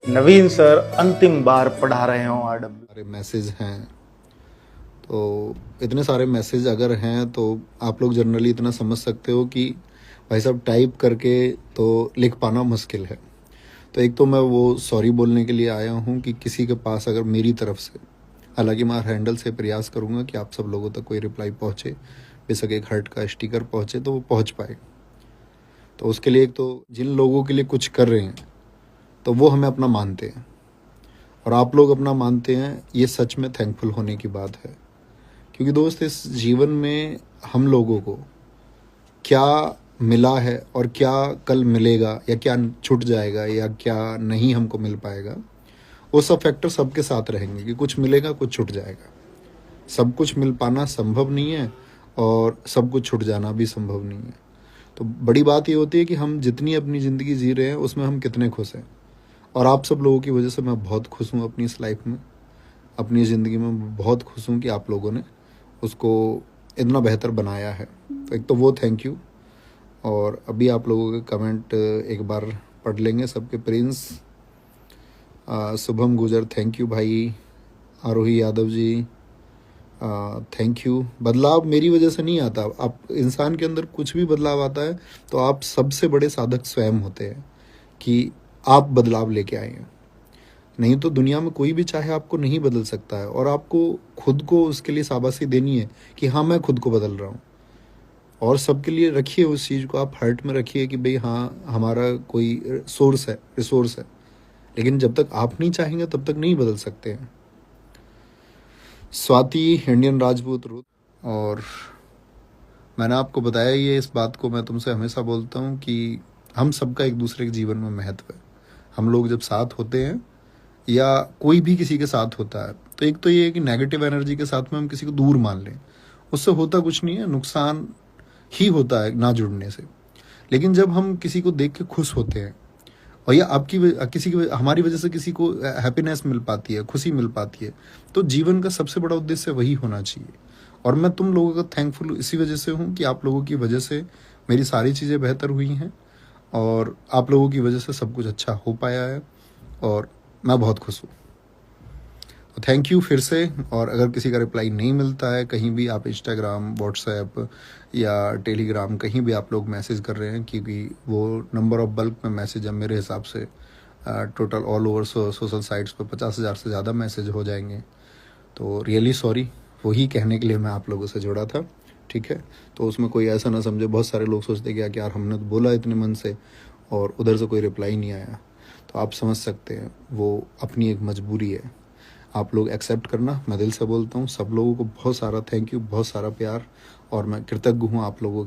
नवीन sir अंतिम बार पढ़ा रहे हो आरडब्ल्यू। सारे मैसेज हैं, तो इतने सारे मैसेज अगर हैं तो आप लोग जनरली इतना समझ सकते हो कि भाई साहब टाइप करके तो लिख पाना मुश्किल है। तो एक तो मैं वो सॉरी बोलने के लिए आया हूँ कि किसी के पास अगर मेरी तरफ से, हालांकि मैं हैंडल से प्रयास करूँगा कि आप सब लोगों तक कोई रिप्लाई पहुँचे, बेशक एक हार्ट का स्टिकर पहुँचे तो वो पहुँच पाए। तो उसके लिए एक तो जिन लोगों के लिए कुछ कर रहे हैं तो वो हमें अपना मानते हैं, और आप लोग अपना मानते हैं, ये सच में थैंकफुल होने की बात है। क्योंकि दोस्त इस जीवन में हम लोगों को क्या मिला है और क्या कल मिलेगा या क्या छूट जाएगा या क्या नहीं हमको मिल पाएगा, वो सब फैक्टर सबके साथ रहेंगे कि कुछ मिलेगा कुछ छूट जाएगा। सब कुछ मिल पाना संभव नहीं है और सब कुछ छूट जाना भी संभव नहीं है। तो बड़ी बात ये होती है कि हम जितनी अपनी ज़िंदगी जी रहे हैं उसमें हम कितने खुश हैं। और आप सब लोगों की वजह से मैं बहुत खुश हूँ अपनी इस लाइफ में, अपनी ज़िंदगी में बहुत खुश हूँ कि आप लोगों ने उसको इतना बेहतर बनाया है। तो एक तो वो थैंक यू। और अभी आप लोगों के कमेंट एक बार पढ़ लेंगे सबके। प्रिंस, शुभम गुजर थैंक यू भाई, आरोही यादव जी थैंक यू। बदलाव मेरी वजह से नहीं आता। आप इंसान के अंदर कुछ भी बदलाव आता है तो आप सबसे बड़े साधक स्वयं होते हैं कि आप बदलाव लेके आए हैं। नहीं तो दुनिया में कोई भी चाहे आपको नहीं बदल सकता है, और आपको खुद को उसके लिए शाबाशी देनी है कि हाँ मैं खुद को बदल रहा हूँ। और सबके लिए रखिए उस चीज़ को, आप हार्ट में रखिए कि भाई हाँ हमारा कोई सोर्स है, रिसोर्स है। लेकिन जब तक आप नहीं चाहेंगे तब तक नहीं बदल सकते हैं। स्वाति इंडियन राजपूत रुत, और मैंने आपको बताया ये, इस बात को मैं तुमसे हमेशा बोलता हूँ कि हम सबका एक दूसरे के जीवन में महत्व है। हम लोग जब साथ होते हैं या कोई भी किसी के साथ होता है तो एक तो ये है कि नेगेटिव एनर्जी के साथ में हम किसी को दूर मान लें, उससे होता कुछ नहीं है, नुकसान ही होता है ना जुड़ने से। लेकिन जब हम किसी को देख के खुश होते हैं और या किसी की हमारी वजह से किसी को हैप्पीनेस मिल पाती है, खुशी मिल पाती है, तो जीवन का सबसे बड़ा उद्देश्य वही होना चाहिए। और मैं तुम लोगों का थैंकफुल इसी वजह से हूँ कि आप लोगों की वजह से मेरी सारी चीज़ें बेहतर हुई हैं, और आप लोगों की वजह से सब कुछ अच्छा हो पाया है, और मैं बहुत खुश हूँ। तो थैंक यू फिर से। और अगर किसी का रिप्लाई नहीं मिलता है कहीं भी, आप इंस्टाग्राम, व्हाट्सएप या टेलीग्राम कहीं भी आप लोग मैसेज कर रहे हैं, क्योंकि वो नंबर ऑफ बल्क में मैसेज है मेरे हिसाब से total all over social sites पर 50,000 से ज़्यादा मैसेज हो जाएंगे। तो रियली सॉरी, वही कहने के लिए मैं आप लोगों से जुड़ा था। ठीक है, तो उसमें कोई ऐसा ना समझे, बहुत सारे लोग सोचते कि यार हमने तो बोला इतने मन से और उधर से कोई रिप्लाई नहीं आया। तो आप समझ सकते हैं वो अपनी एक मजबूरी है, आप लोग एक्सेप्ट करना। मैं दिल से बोलता हूँ सब लोगों को बहुत सारा थैंक यू, बहुत सारा प्यार, और मैं कृतज्ञ हूँ आप लोगों के।